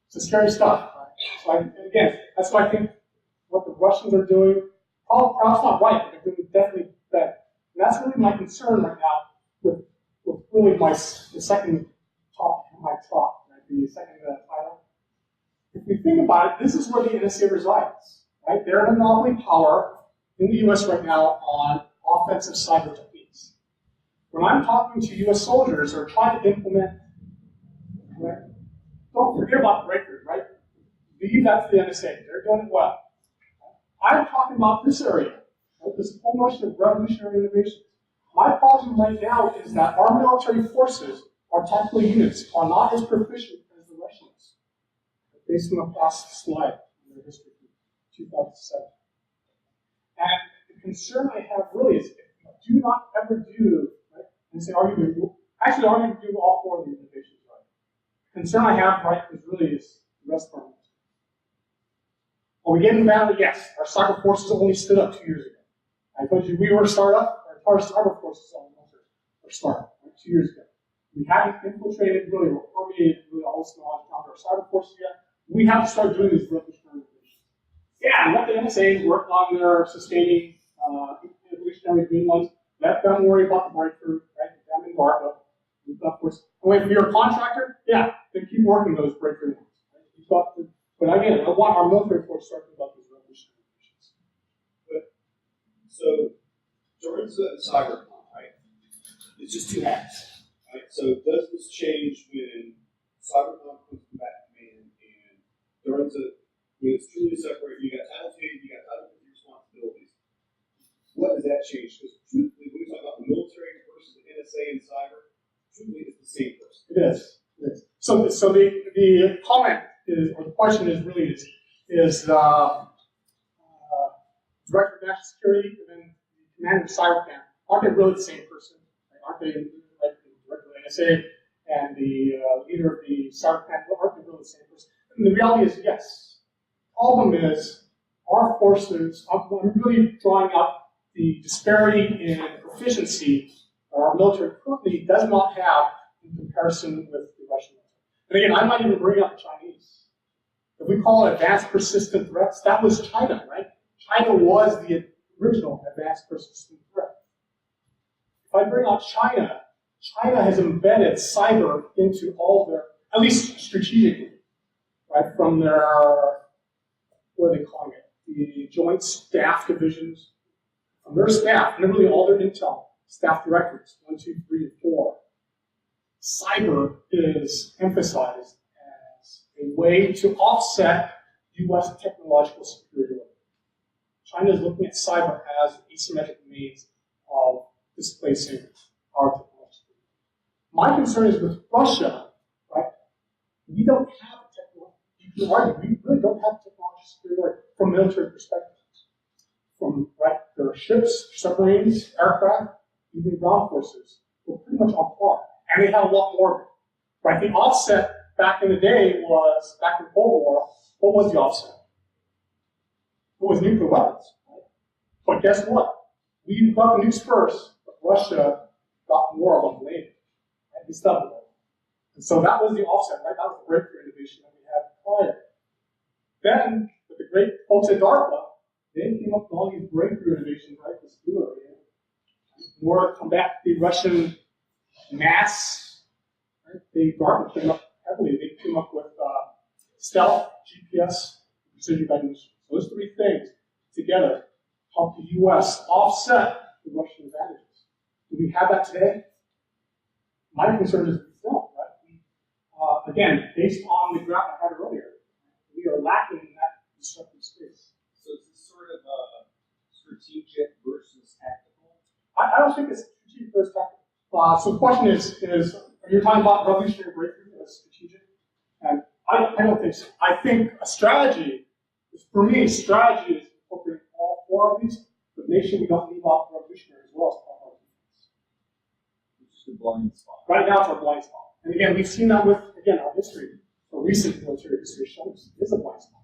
It's scary stuff. So again, that's why I think what the Russians are doing, perhaps not right, but they're doing definitely better. And that's really my concern right now with really the second talk, my talk, right, the second title. If we think about it, this is where the NSA resides, right? They're an monopoly power in the U.S. right now on offensive cyber techniques. When I'm talking to U.S. soldiers who are trying to implement, right, don't forget about the breakthrough, right? Leave that to the NSA. They're doing it well. I'm talking about this area, right? This whole notion of revolutionary innovations. My problem right now is that our military forces, our tactical units, are not as proficient as the Russians, based on the past slide in their history from 2007. And the concern I have really is if you do not ever do, right, and say, are you going to do all 4 of these innovations right? The concern I have, right, is really is the rest of our military. Are we getting better? Yes. Our cyber forces only stood up 2 years ago. I told you we were a startup. Our entire cyber forces were a startup, right, 2 years ago. We haven't infiltrated really or permeated really all this knowledge down to our cyber forces yet. We have to start doing these revolutionary innovations. Yeah, let the NSA work on their sustaining evolutionary green ones. Let them worry about the breakthrough, right? Let them embargo. Of course, and if you're a contractor, yeah, then keep working those breakthrough ones. Right? You've got to, but again, I want our military force to start thinking about these revolutionary innovations. So during the cyber, right? It's just 2 hacks, right? So does this change when Cybercom comes from that command, and during when it's truly separated, you got Title 10, you got Title 50 responsibilities. What does that change? Because truthfully, when we talk about the military versus the NSA and cyber, truthfully, it's the same person. It is. It is. So the comment is, or the question is really is the Director of National Security and then the Commander of Cybercam, aren't they really the same person? Right? Aren't they like the Director of the NSA and the leader of the Cybercam? Aren't they really the same person? And the reality is yes. Problem is our forces. I'm really drawing up the disparity in proficiency our military currently does not have in comparison with the Russian military. And again, I might even bring up the Chinese. If we call it advanced persistent threats, that was China, right? China was the original advanced persistent threat. If I bring up China, China has embedded cyber into all their, at least strategically, right? From their, what are they calling it? The Joint Staff Divisions, from their staff, literally all their intel, staff directors, 1, 2, 3, and 4. Cyber is emphasized as a way to offset U.S. technological superiority. China is looking at cyber as asymmetric means of displacing our technology. My concern is with Russia, right? We don't have technology. You can argue we really don't have technology superiority from a military perspective. From there are ships, submarines, aircraft, even ground forces. We're pretty much on par, and they have a lot more of it. Right? The offset back in the day was back in Cold War. What was the offset? It was nuclear weapons. Right? But guess what? We got the nukes first, but Russia got more of them later. Right? We studied it. And so that was the offset, right? That was the breakthrough innovation that we had prior. Then, with the great folks at DARPA, they came up with all these breakthrough innovations, right? This new area. More to combat the Russian mass. Right? DARPA came up heavily. They came up with stealth, GPS, precision guided missions. Those three things together help the U.S. offset the Russian advantages. Do we have that today? My concern is we don't, right? Again, based on the graph I had earlier, we are lacking in that disruptive space. So is this sort of strategic versus tactical? I don't think it's strategic versus tactical. So the question is you're talking about revolutionary breakthrough as strategic? And I don't think so. I think a strategy, for me, strategy is incorporating all four of these, but make sure we don't leave off revolutionary as well as part of our defense. Which is the blind spot. Right now, it's our blind spot. And again, we've seen that with, again, our history, our recent military history shows it's a blind spot.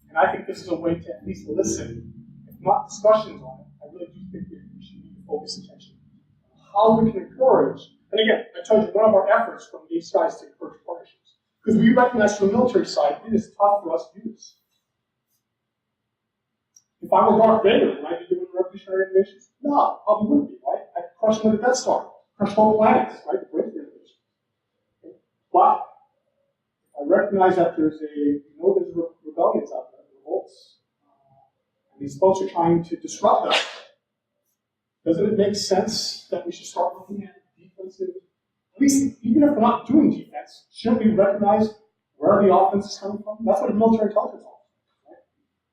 And I think this is a way to at least listen, if not discussions on it. I really do think we should need to focus attention on how we can encourage. And again, I told you one of our efforts from these guys to encourage partnerships. Because we recognize from the military side, it is tough for us to do this. If I were Darth Vader, would I be doing revolutionary innovations? No, probably wouldn't be, right? I'd crush them with the Death Star, crush whole planets, right? The breakthrough innovation. Okay? But I recognize that there's rebellions out there, revolts, and these folks are trying to disrupt us. Doesn't it make sense that we should start looking at defensive, at least even if we're not doing defense, shouldn't we recognize where the offense is coming from? That's what a military intelligence is, right?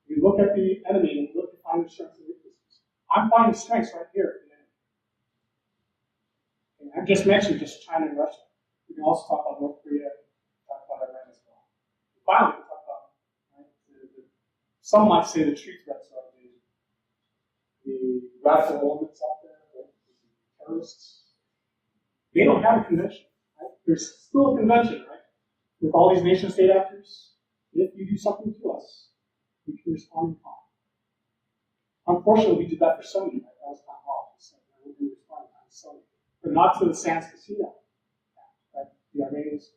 We look at the enemy and we look to find the strengths and weaknesses. I'm finding strengths right here in the enemy. And I've just mentioned just China and Russia. We can also talk about North Korea, talk about Iran as well. Finally, we talk about, right, some might say the true threats are the radical elements out there, right, the terrorists. They don't have a convention, right? There's still a convention, right? With all these nation-state actors. If you do something to us, we can respond in kind. Unfortunately, we did that for Sony, right? That was kind of off. So we're going to respond to Sony. But not to the Sands Casino. Right? The Iranians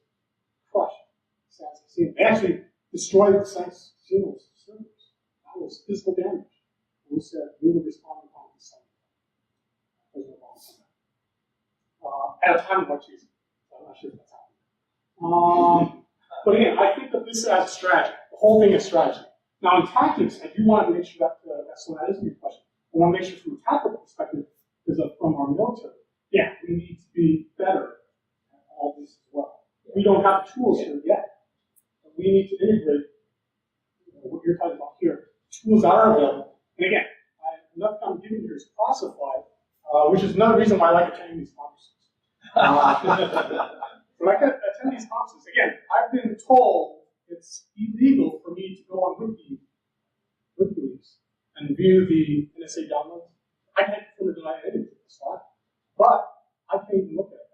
crushed Sands Casino. They actually destroyed the Sands Casino's servers. That was physical damage. And we said we would respond in kind to Sony. At a time of much easier. So I'm not sure if that's happening. But again, I think that this is a strategy. The whole thing is strategy. Now, in tactics, I do want to make sure that that is a good question. I want to make sure from a tactical perspective, because from our military, yeah, we need to be better at all this as well. We don't have the tools here yet. We need to integrate what you're talking about here, tools that are available. And again, enough I'm giving here is classified, which is another reason why I like attending these conferences. When I attend these conferences, again, I've been told it's illegal for me to go on WikiLeaks and view the NSA downloads. I can't confirm or deny anything to this slide, but I can't even look at it.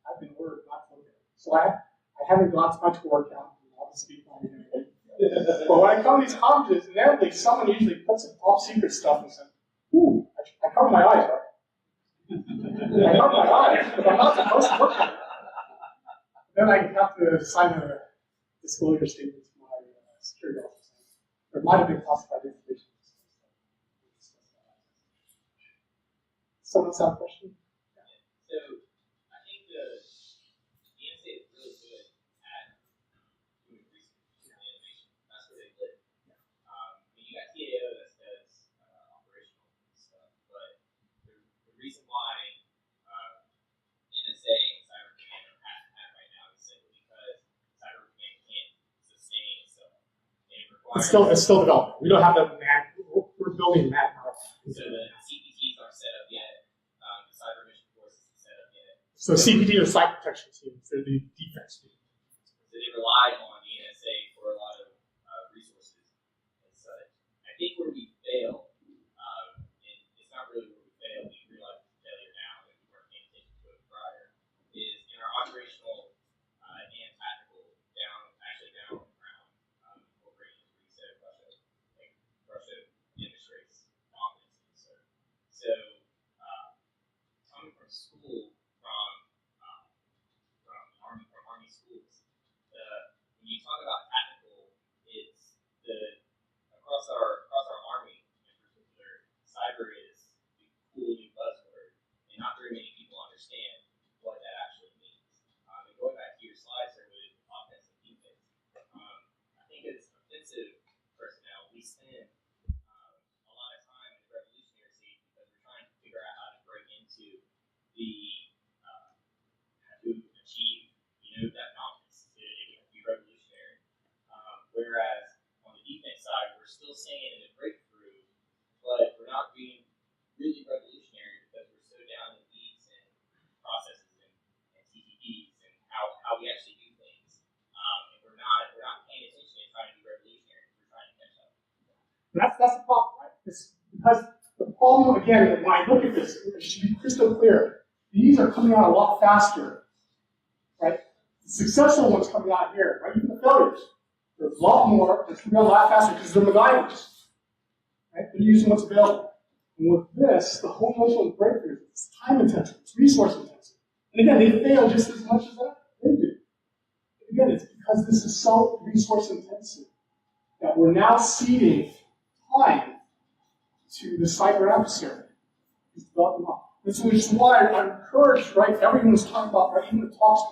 I've been ordered not to look at it. So I haven't gone to my Tor account. Obviously, but when I come to these conferences, inevitably someone usually puts some top secret stuff and says, "Ooh, I cover my eyes, right? I cover my eyes because I'm not supposed to look at it." Then I have to sign a disclosure statement to my security officer. There might have been classified information. Someone else have a question? So I think the NSA is really good at doing research and innovation. That's where they live. You got TAO that does operational stuff, but the reason why NSA and Cyber Command are at right now is simply because Cyber Command can't sustain itself. And it requires It's still developing. We don't have the man. We're building manpower. so the CPTs aren't set up yet. The Cyber Mission Force isn't set up yet. So CPD are site protection teams. They're the defense team. So they rely on the NSA for a lot of resources and such. I think where we fail, and it's not really where we fail, we realize it's a failure now and we weren't paying attention to it prior, is in our operational and tactical down around corporations where you said Russia demonstrates dominance. So coming from school, from Army schools, when you talk about tactical, it's across our Army in particular, cyber is the cool new buzzword, and not very many people understand what that actually means. And going back to your slides there with offense and defense, I think as offensive personnel, we spend a lot of time in the revolutionary stage because we're trying to figure out how to break into the to achieve, that dominance to be revolutionary. Whereas on the defense side, we're still saying in a breakthrough, but we're not being really revolutionary because we're so down in the weeds and processes and TTPs and how we actually do things. And we're not paying attention and trying to be revolutionary. We're trying to catch up. That's the problem, right? It's because the problem, again, when I look at this, it should be crystal clear. These are coming out a lot faster, right? The successful ones coming out here, right? Even the failures. There's a lot more. They're coming out a lot faster because they're MacGyvers, right? They're using what's available. And with this, the whole notion of breakthroughs, it's time intensive, it's resource intensive. And again, they fail just as much as that they do. And again, it's because this is so resource intensive that we're now ceding time to the cyber adversary. He's developing up. Which is why I'm encouraged, right? Everyone's talking about, right? Even the talks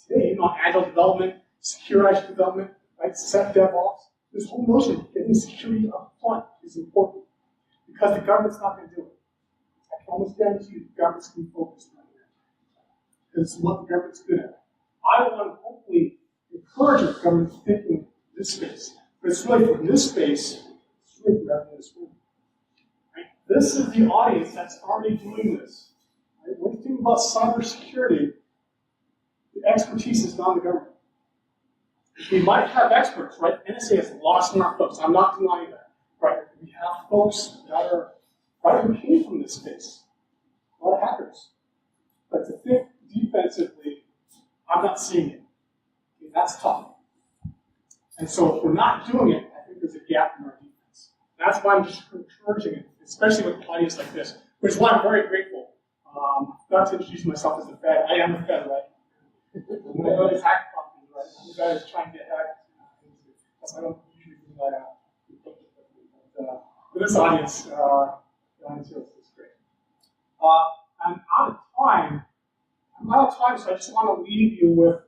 today, even on agile development, secure agile development, right? Set DevOps. This whole notion of getting security up front is important because the government's not going to do it. I can almost guarantee you the government's going to be focused on that. Because it's what the government's good at. I want to hopefully encourage the government to think in this space. But it's really from this space, it's really from everyone in this room. Right? This is the audience that's already doing this. Right? When you think about cybersecurity, the expertise is not the government. We might have experts, right? NSA has lost smart folks. I'm not denying that. Right? We have folks that are right who came from this space. A lot of hackers. But to think defensively, I'm not seeing it. Okay, that's tough. And so if we're not doing it, I think there's a gap in our defense. That's why I'm just encouraging it, especially with an audience like this, which is why I'm very grateful. Not to introduce myself as the Fed. I am the Fed, right? When I go to these hack companies, right? You guys trying to get hacked. That's why I don't usually do that. For this audience, the audience here is great. I'm out of time. So I just want to leave you with,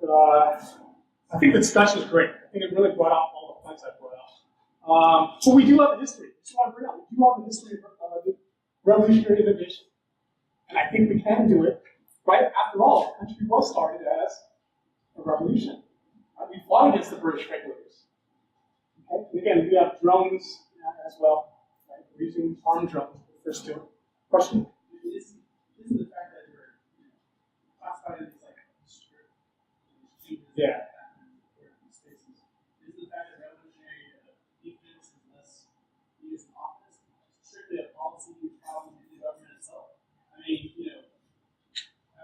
I think the discussion is great. I think it really brought out all the points I brought out. So we do have a history. I just want to bring up, we do have a history of revolutionary innovation. And I think we can do it, right? After all, the country was started as a revolution. we fought against the British regulators. Okay? And again, we have drones as well. Right? We're using armed drones for the first two. Question? Is the fact that you're classified as like secure changes Yeah. that happen in spaces? Is the fact that revolutionary defense is less used in office strictly a policy problem in the government itself? I mean,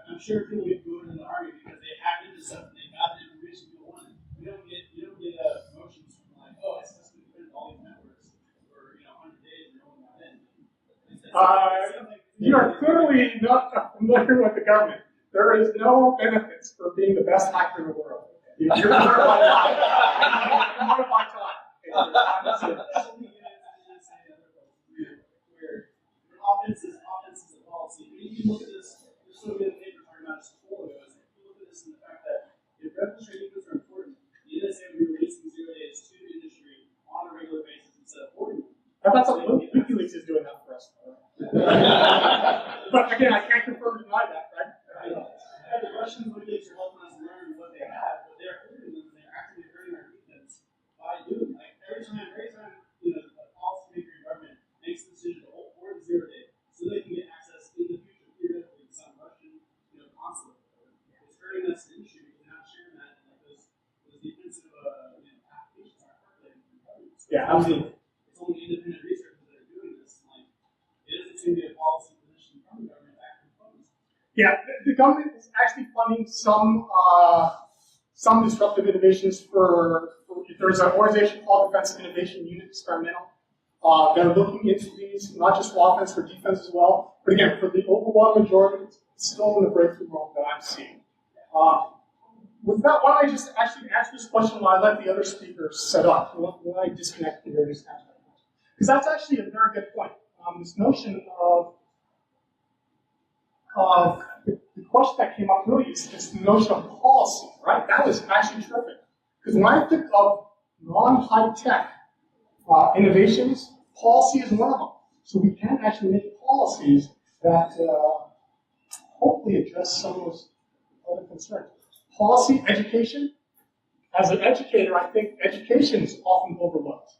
I'm sure people get voted in the army because they hacked into stuff and they got the information people wanted. You don't get promotions from like, oh, I successfully defended all these networks for 100 days and no one got in. You are clearly not familiar with the government. There is no benefits for being the best hacker in the world. You're part of my time. You're part of my time. Where offense is a policy. I mean, you can look at this, there's so many papers talking about this portfolios. If you look at this in the fact that if revolutionary defense are important, the NSA would be releasing 0 days to the industry on a regular basis instead of 40. And that's what WikiLeaks is doing that for us. But again, I can't confirm or deny that, right? The Russians WikiLeaks are helping us learn what they have, but they're hurting them. They're actively hurting our defense by doing like every time a policymaker in government makes the decision to hold 0 day so they can get access in the future theoretically to some Russian consulate. It's hurting us in the industry because they're not sharing that and like those defensive applications aren't percolating in government. So Yeah, absolutely. it's only independent researchers that are doing this. Like it doesn't seem to be a policy position from the government acting funds. Yeah, the government is actually funding some disruptive innovations for there's an organization called Defense Innovation Unit Experimental. They're looking into these, not just for offense, for defense as well. But again, for the overwhelming majority, it's still in the breakthrough world that I'm seeing. With that, why don't I just actually answer this question while I let the other speakers set up? Why I disconnect the various aspects? Because that's actually a very good point. This notion of the question that came up really is the notion of policy, right? That was actually terrific. Because when I think of non-high-tech innovations, policy is one of them. So we can actually make policies that hopefully address some of those other concerns. Policy, education. As an educator, I think education is often overlooked.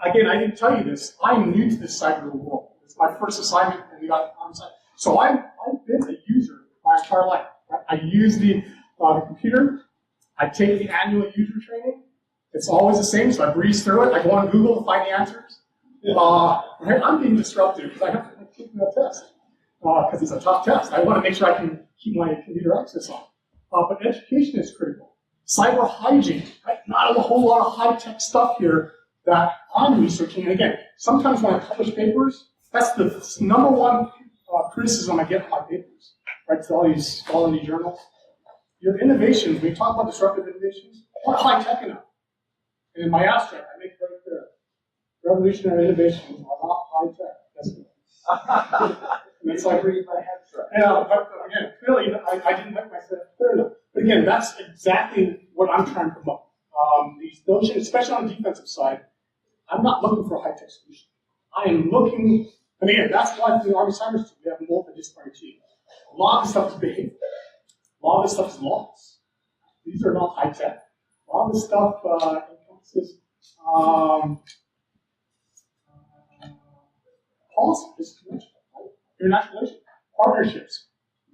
Again, I didn't tell you this. I'm new to this cyber world. It's my first assignment, and we got on site. So I've been a user my entire life. Right? I use the computer. I take the annual user training. It's always the same, so I breeze through it. I go on Google to find the answers. I'm being disruptive because I have to take that test because it's a tough test. I want to make sure I can keep my computer access on. But education is critical. Cyber hygiene, right? Not a whole lot of high-tech stuff here that I'm researching. And again, sometimes when I publish papers, that's the number one criticism I get on my papers, right? To all these scholarly journals. Your innovations, when you talk about disruptive innovations, aren't high-tech enough. And in my abstract, I make it very clear. Revolutionary innovations are not high-tech. And it's like, yeah, but again, clearly I didn't make myself clear enough. But again, that's exactly what I'm trying to promote. These notions, especially on the defensive side, I'm not looking for a high-tech solution. I am looking, and again, that's why in the Army Cyber Institute we have a multidisciplinary team. A lot of this stuff is behavior. A lot of this stuff is laws. These are not high-tech. A lot of this stuff encompasses policy, just conventional, right? International relations,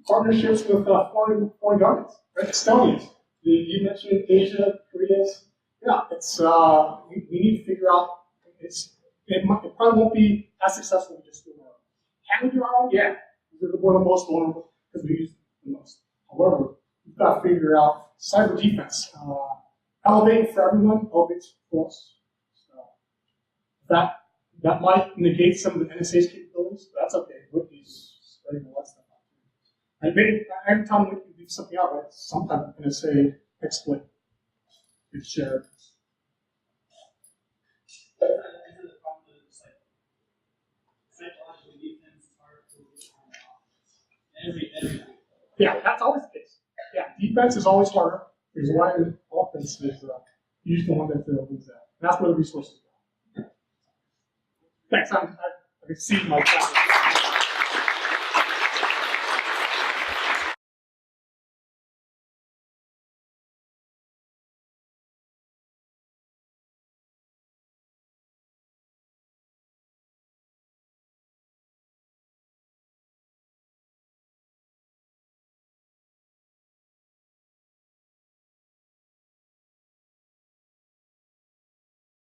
partnerships with foreign governments, right? Estonians. You mentioned Asia, Koreans. Yeah, it's we need to figure out. It probably won't be as successful as just doing our own. Can we do our own? Yeah, we're the most vulnerable because we use the most. However, we've got to figure out cyber defense. Elevate for everyone, elevate for us. So that might negate some of the NSA's capabilities, but that's okay. Wikis spreading all that stuff out. Every time we leave something out, right, sometimes NSA exploit is shared. Yeah, that's always the case. Yeah, defense is always harder. There's why offense is usually the one that wins that. And that's where the resources go. Thanks. I've exceeded my time.